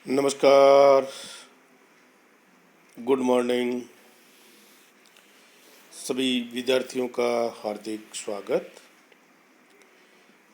नमस्कार। Good morning. सभी विद्यार्थियों का हार्दिक स्वागत।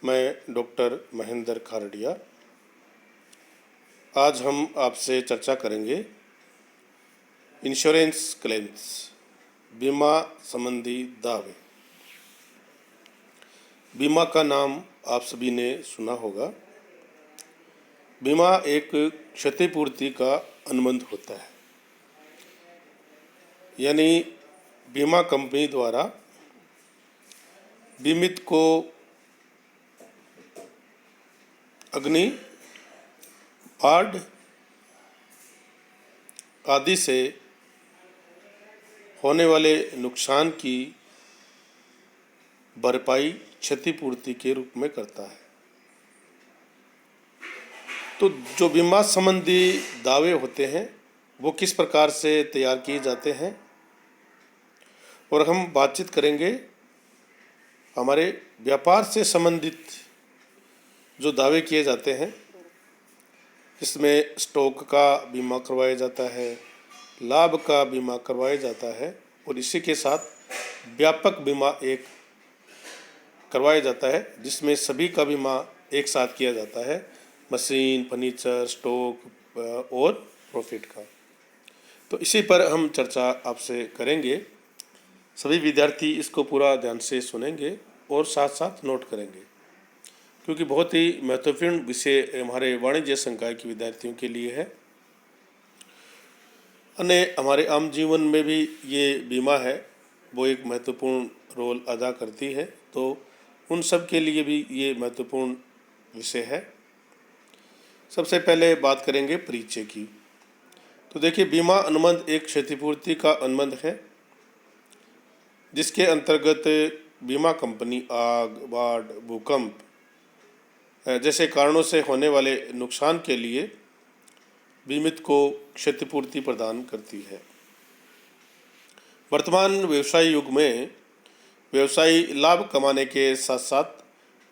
मैं डॉक्टर महेंद्र खारडिया। आज हम आपसे चर्चा करेंगे इंश्योरेंस क्लेम्स, बीमा संबंधी दावे। बीमा का नाम आप सभी ने सुना होगा। बीमा एक क्षतिपूर्ति का अनुबंध होता है, यानी बीमा कंपनी द्वारा बीमित को अग्नि, बाढ़ आदि से होने वाले नुकसान की भरपाई क्षतिपूर्ति के रूप में करता है। तो जो बीमा संबंधी दावे होते हैं वो किस प्रकार से तैयार किए जाते हैं, और हम बातचीत करेंगे हमारे व्यापार से संबंधित जो दावे किए जाते हैं, जिसमें स्टॉक का बीमा करवाया जाता है, लाभ का बीमा करवाया जाता है, और इसी के साथ व्यापक बीमा एक करवाया जाता है जिसमें सभी का बीमा एक साथ किया जाता है, मशीन, फर्नीचर, स्टॉक और प्रॉफिट का। तो इसी पर हम चर्चा आपसे करेंगे। सभी विद्यार्थी इसको पूरा ध्यान से सुनेंगे और साथ साथ नोट करेंगे, क्योंकि बहुत ही महत्वपूर्ण विषय हमारे वाणिज्य संकाय के विद्यार्थियों के लिए है। अन्य हमारे आम जीवन में भी ये बीमा है वो एक महत्वपूर्ण रोल अदा करती है, तो उन सब के लिए भी ये महत्वपूर्ण विषय है। सबसे पहले बात करेंगे परिचय की। तो देखिए, बीमा अनुबंध एक क्षतिपूर्ति का अनुबंध है जिसके अंतर्गत बीमा कंपनी आग, बाढ़, भूकंप जैसे कारणों से होने वाले नुकसान के लिए बीमित को क्षतिपूर्ति प्रदान करती है। वर्तमान व्यवसाय युग में व्यवसायी लाभ कमाने के साथ साथ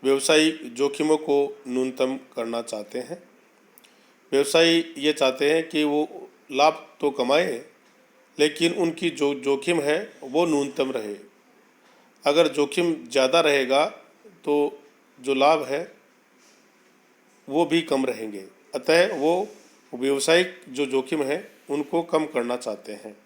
व्यवसायिक जोखिमों को न्यूनतम करना चाहते हैं। व्यवसायी ये चाहते हैं कि वो लाभ तो कमाएं, लेकिन उनकी जो जोखिम है वो न्यूनतम रहे। अगर जोखिम ज़्यादा रहेगा तो जो लाभ है वो भी कम रहेंगे। अतः वो व्यवसायिक जो जोखिम है उनको कम करना चाहते हैं।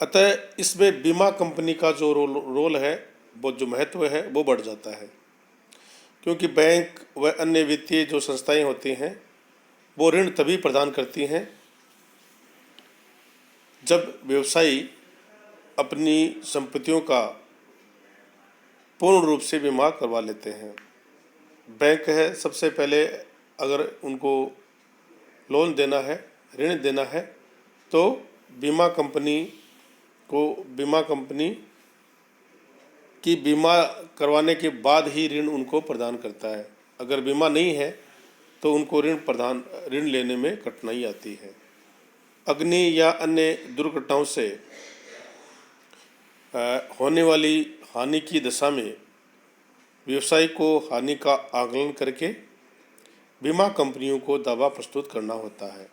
अतः इसमें बीमा कंपनी का जो रोल है, वो जो महत्व है वो बढ़ जाता है, क्योंकि बैंक व अन्य वित्तीय जो संस्थाएं होती हैं वो ऋण तभी प्रदान करती हैं जब व्यवसायी अपनी संपत्तियों का पूर्ण रूप से बीमा करवा लेते हैं। बैंक है, सबसे पहले अगर उनको लोन देना है, ऋण देना है, तो बीमा कंपनी की बीमा करवाने के बाद ही ऋण उनको प्रदान करता है। अगर बीमा नहीं है तो उनको ऋण लेने में कठिनाई आती है। अग्नि या अन्य दुर्घटनाओं से होने वाली हानि की दशा में व्यवसाय को हानि का आकलन करके बीमा कंपनियों को दावा प्रस्तुत करना होता है।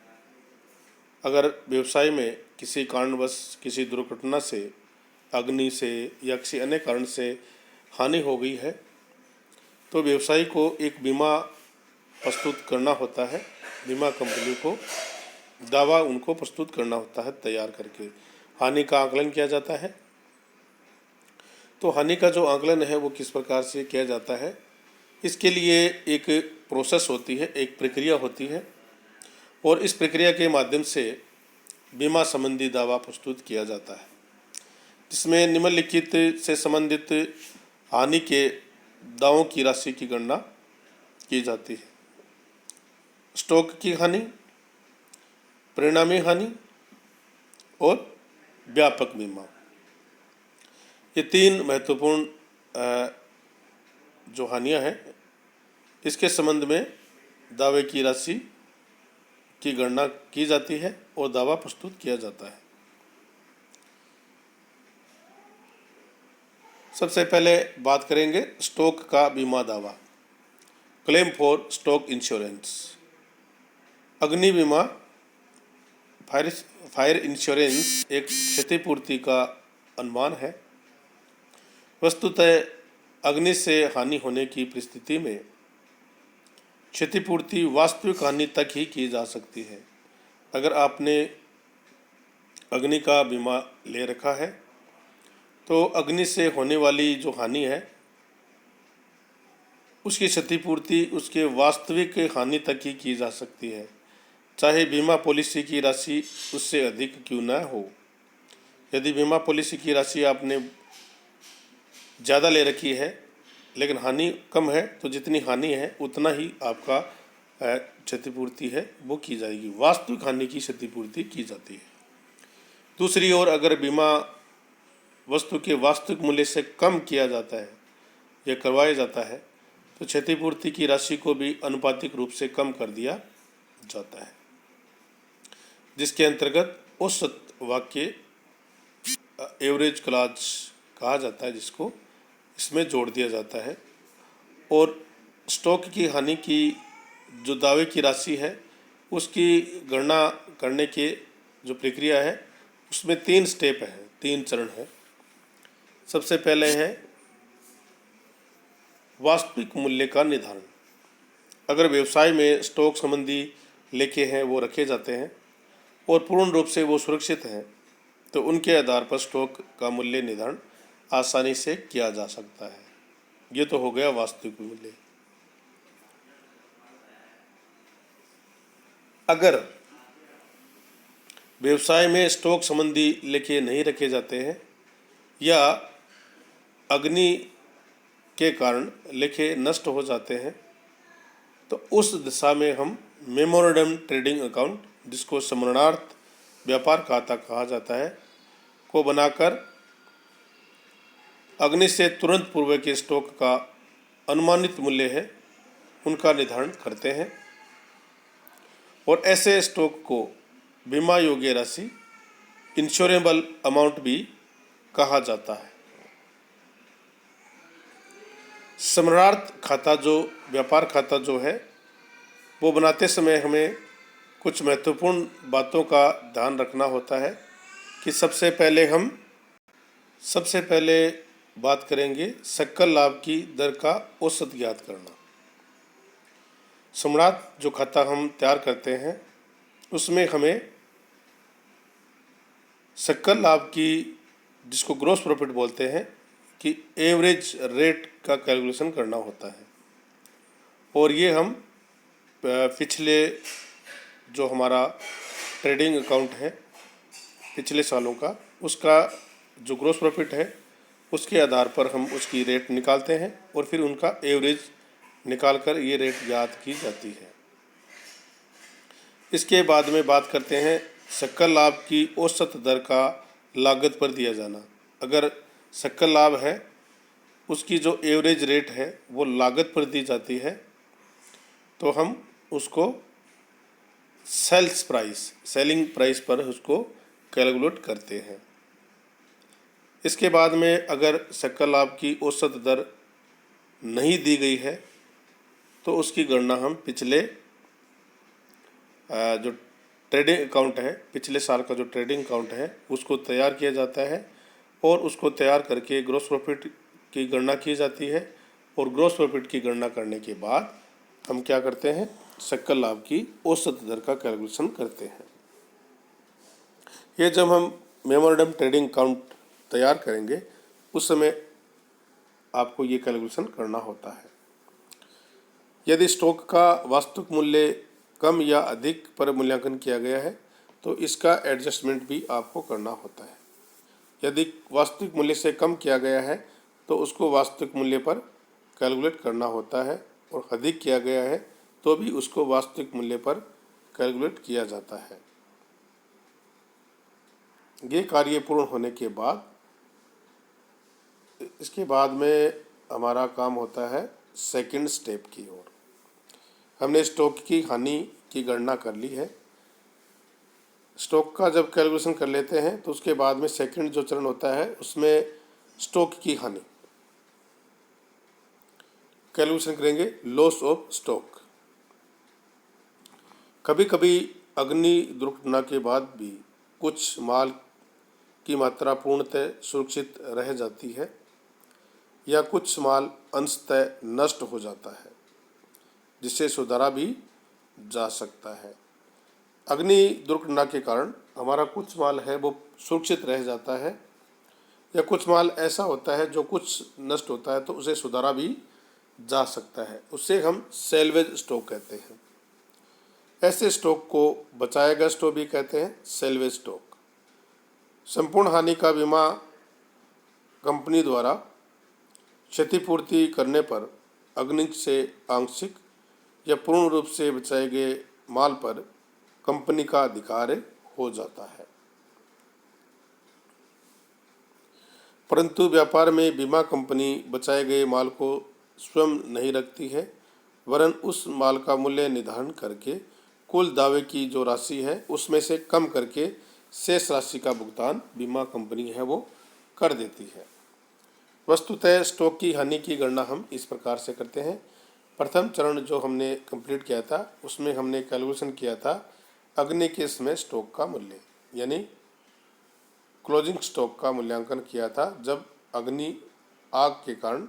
अगर व्यवसाय में किसी कारणवश किसी दुर्घटना से, अग्नि से या किसी अन्य कारण से हानि हो गई है तो व्यवसायी को एक बीमा प्रस्तुत करना होता है। बीमा कंपनी को दावा उनको प्रस्तुत करना होता है, तैयार करके हानि का आकलन किया जाता है। तो हानि का जो आकलन है वो किस प्रकार से किया जाता है, इसके लिए एक प्रोसेस होती है, एक प्रक्रिया होती है, और इस प्रक्रिया के माध्यम से बीमा संबंधी दावा प्रस्तुत किया जाता है, जिसमें निम्नलिखित से संबंधित हानि के दावों की राशि की गणना की जाती है। स्टॉक की हानि, परिणामी हानि और व्यापक बीमा। ये तीन महत्वपूर्ण जो हानियां हैं, इसके संबंध में दावे की राशि की गणना की जाती है और दावा प्रस्तुत किया जाता है। सबसे पहले बात करेंगे स्टॉक का बीमा दावा। Claim for stock insurance. अग्नि बीमा फायर इंश्योरेंस एक क्षतिपूर्ति का अनुमान है। वस्तुतः अग्नि से हानि होने की परिस्थिति में क्षतिपूर्ति वास्तविक हानि तक ही की जा सकती है। अगर आपने अग्नि का बीमा ले रखा है तो अग्नि से होने वाली जो हानि है उसकी क्षतिपूर्ति उसके वास्तविक हानि तक ही की जा सकती है, चाहे बीमा पॉलिसी की राशि उससे अधिक क्यों न हो। यदि बीमा पॉलिसी की राशि आपने ज़्यादा ले रखी है लेकिन हानि कम है तो जितनी हानि है उतना ही आपका क्षतिपूर्ति है वो की जाएगी, वास्तविक हानि की क्षतिपूर्ति की जाती है। दूसरी ओर अगर बीमा वस्तु के वास्तविक मूल्य से कम किया जाता है या करवाया जाता है तो क्षतिपूर्ति की राशि को भी अनुपातिक रूप से कम कर दिया जाता है, जिसके अंतर्गत औसत वाक्य एवरेज क्लॉज कहा जाता है, जिसको इसमें जोड़ दिया जाता है। और स्टॉक की हानि की जो दावे की राशि है उसकी गणना करने की जो प्रक्रिया है उसमें 3 स्टेप है, 3 चरण है। सबसे पहले है वास्तविक मूल्य का निर्धारण। अगर व्यवसाय में स्टॉक संबंधी लेखे हैं वो रखे जाते हैं और पूर्ण रूप से वो सुरक्षित हैं तो उनके आधार पर स्टॉक का मूल्य निर्धारण आसानी से किया जा सकता है। ये तो हो गया वास्तविक मूल्य। अगर व्यवसाय में स्टॉक संबंधी लेखे नहीं रखे जाते हैं या अग्नि के कारण लेखे नष्ट हो जाते हैं तो उस दिशा में हम मेमोरेंडम ट्रेडिंग अकाउंट, जिसको स्मरणार्थ व्यापार खाता कहा जाता है, को बनाकर अग्नि से तुरंत पूर्व के स्टॉक का अनुमानित मूल्य है उनका निर्धारण करते हैं और ऐसे स्टॉक को बीमा योग्य राशि इंश्योरेबल अमाउंट भी कहा जाता है। स्मरणार्थ खाता जो व्यापार खाता जो है वो बनाते समय हमें कुछ महत्वपूर्ण बातों का ध्यान रखना होता है कि सबसे पहले बात करेंगे सकल लाभ की दर का औसत ज्ञात करना। स्मरणार्थ जो खाता हम तैयार करते हैं उसमें हमें सकल लाभ की, जिसको ग्रॉस प्रॉफिट बोलते हैं, कि एवरेज रेट का कैलकुलेशन करना होता है और ये हम पिछले जो हमारा ट्रेडिंग अकाउंट है पिछले सालों का, उसका जो ग्रॉस प्रॉफिट है उसके आधार पर हम उसकी रेट निकालते हैं और फिर उनका एवरेज निकाल कर ये रेट ज्ञात की जाती है। इसके बाद में बात करते हैं सकल लाभ की औसत दर का लागत पर दिया जाना। अगर सकल लाभ है उसकी जो एवरेज रेट है वो लागत पर दी जाती है तो हम उसको सेलिंग प्राइस पर उसको कैलकुलेट करते हैं। इसके बाद में अगर सकल लाभ की औसत दर नहीं दी गई है तो उसकी गणना हम पिछले जो ट्रेडिंग अकाउंट है, पिछले साल का जो ट्रेडिंग अकाउंट है उसको तैयार किया जाता है और उसको तैयार करके ग्रॉस प्रॉफिट की गणना की जाती है और ग्रॉस प्रॉफिट की गणना करने के बाद हम क्या करते हैं, सकल लाभ की औसत दर का कैलकुलेशन करते हैं। ये जब हम मेमोरेंडम ट्रेडिंग अकाउंट तैयार करेंगे उस समय आपको ये कैलकुलेशन करना होता है। यदि स्टॉक का वास्तविक मूल्य कम या अधिक पर मूल्यांकन किया गया है तो इसका एडजस्टमेंट भी आपको करना होता है। यदि वास्तविक मूल्य से कम किया गया है तो उसको वास्तविक मूल्य पर कैलकुलेट करना होता है और अधिक किया गया है तो भी उसको वास्तविक मूल्य पर कैलकुलेट किया जाता है। ये कार्य पूर्ण होने के बाद इसके बाद में हमारा काम होता है सेकंड स्टेप की ओर। हमने स्टॉक की हानि की गणना कर ली है। स्टॉक का जब कैलकुलेशन कर लेते हैं तो उसके बाद में सेकंड जो चरण होता है उसमें स्टॉक की हानि कैलकुलेशन करेंगे लॉस ऑफ स्टॉक। कभी कभी अग्नि दुर्घटना के बाद भी कुछ माल की मात्रा पूर्णतः सुरक्षित रह जाती है या कुछ माल अंशतः नष्ट हो जाता है, जिसे सुधारा भी जा सकता है। अग्नि दुर्घटना के कारण हमारा कुछ माल है वो सुरक्षित रह जाता है या कुछ माल ऐसा होता है जो कुछ नष्ट होता है तो उसे सुधारा भी जा सकता है, उससे हम सेल्वेज स्टॉक कहते हैं। ऐसे स्टॉक को बचाया गया स्टॉक भी कहते हैं, सेल्वेज स्टॉक। संपूर्ण हानि का बीमा कंपनी द्वारा क्षतिपूर्ति करने पर अग्नि से आंशिक या पूर्ण रूप से बचाए गए माल पर कंपनी का अधिकार हो जाता है। परंतु व्यापार में बीमा कंपनी बचाए गए माल को स्वयं नहीं रखती है, वरन उस माल का मूल्य निर्धारण करके कुल दावे की जो राशि है उसमें से कम करके शेष राशि का भुगतान बीमा कंपनी है वो कर देती है। वस्तुतः स्टॉक की हानि की गणना हम इस प्रकार से करते हैं। प्रथम चरण जो हमने कंप्लीट किया था उसमें हमने कैलकुलेशन किया था अग्नि के समय स्टॉक का मूल्य, यानी क्लोजिंग स्टॉक का मूल्यांकन किया था जब अग्नि आग के कारण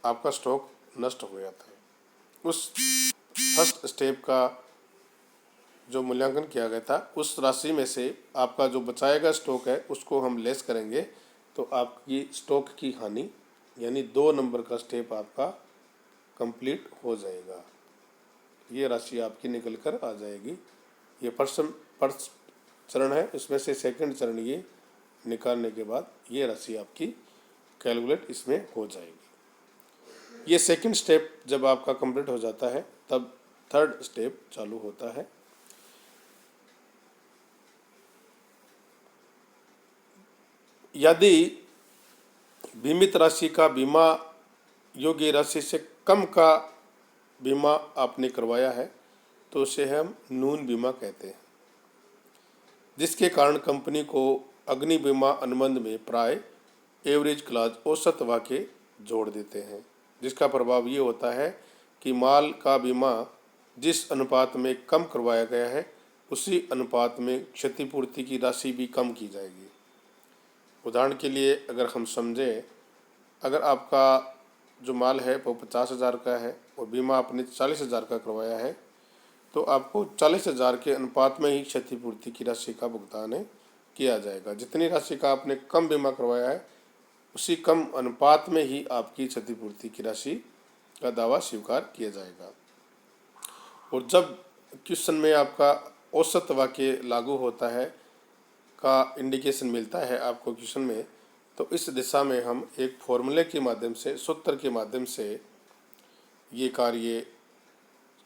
आपका स्टॉक नष्ट हो गया था। उस फर्स्ट स्टेप का जो मूल्यांकन किया गया था उस राशि में से आपका जो बचाया गया स्टॉक है उसको हम लेस करेंगे तो आपकी स्टॉक की हानि यानी 2 नंबर का स्टेप आपका कंप्लीट हो जाएगा। ये राशि आपकी निकल कर आ जाएगी। ये फर्स्ट चरण है, इसमें से सेकंड चरण ये निकालने के बाद ये राशि आपकी कैलकुलेट इसमें हो जाएगी। ये सेकंड स्टेप जब आपका कंप्लीट हो जाता है तब थर्ड स्टेप चालू होता है। यदि बीमित राशि का बीमा योग्य राशि से कम का बीमा आपने करवाया है तो उसे हम न्यून बीमा कहते हैं, जिसके कारण कंपनी को अग्नि बीमा अनुबंध में प्राय एवरेज क्लॉज औसत वाक्य जोड़ देते हैं, जिसका प्रभाव ये होता है कि माल का बीमा जिस अनुपात में कम करवाया गया है उसी अनुपात में क्षतिपूर्ति की राशि भी कम की जाएगी। उदाहरण के लिए अगर हम समझें, अगर आपका जो माल है वो 50,000 का है और बीमा आपने 40,000 का करवाया है तो आपको 40,000 के अनुपात में ही क्षतिपूर्ति की राशि का भुगतान किया जाएगा। जितनी राशि का आपने कम बीमा करवाया है उसी कम अनुपात में ही आपकी क्षतिपूर्ति की राशि का दावा स्वीकार किया जाएगा। और जब क्वेश्चन में आपका औसत वाक्य लागू होता है का इंडिकेशन मिलता है आपको क्वेश्चन में, तो इस दिशा में हम एक फॉर्मूले के माध्यम से, सूत्र के माध्यम से ये कार्य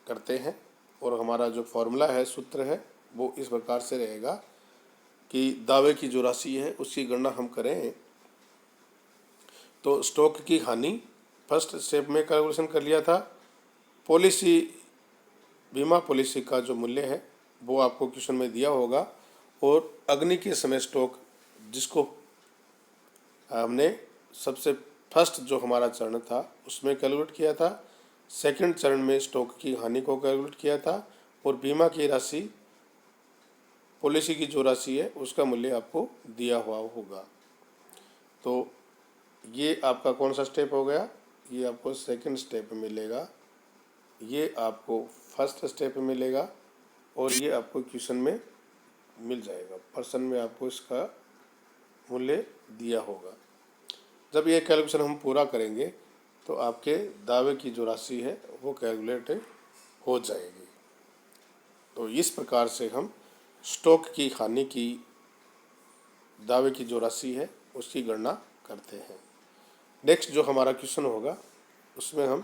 करते हैं। और हमारा जो फॉर्मूला है, सूत्र है, वो इस प्रकार से रहेगा कि दावे की जो राशि है उसकी गणना हम करें तो स्टॉक की हानि फर्स्ट स्टेप में कैलकुलेशन कर लिया था। पॉलिसी, बीमा पॉलिसी का जो मूल्य है वो आपको क्वेश्चन में दिया होगा और अग्नि के समय स्टॉक जिसको हमने सबसे फर्स्ट जो हमारा चरण था उसमें कैलकुलेट किया था, सेकंड चरण में स्टॉक की हानि को कैलकुलेट किया था और बीमा की राशि, पॉलिसी की जो राशि है उसका मूल्य आपको दिया हुआ होगा। तो ये आपका कौन सा स्टेप हो गया? ये आपको सेकंड स्टेप में मिलेगा, ये आपको फर्स्ट स्टेप में मिलेगा और ये आपको क्वेश्चन में मिल जाएगा। पर्सन में आपको इसका मूल्य दिया होगा। जब ये कैलकुलेशन हम पूरा करेंगे तो आपके दावे की जो राशि है वो कैलकुलेट हो जाएगी। तो इस प्रकार से हम स्टॉक की हानि की दावे की जो राशि है उसकी गणना करते हैं। नेक्स्ट जो हमारा क्वेश्चन होगा उसमें हम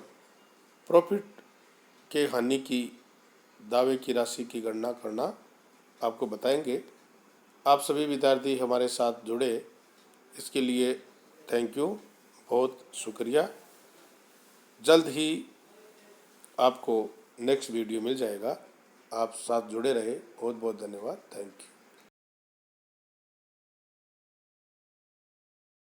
प्रॉफिट के हानि की दावे की राशि की गणना करना आपको बताएंगे। आप सभी विद्यार्थी हमारे साथ जुड़े इसके लिए थैंक यू, बहुत शुक्रिया। जल्द ही आपको नेक्स्ट वीडियो मिल जाएगा। आप साथ जुड़े रहे, बहुत बहुत धन्यवाद, थैंक यू।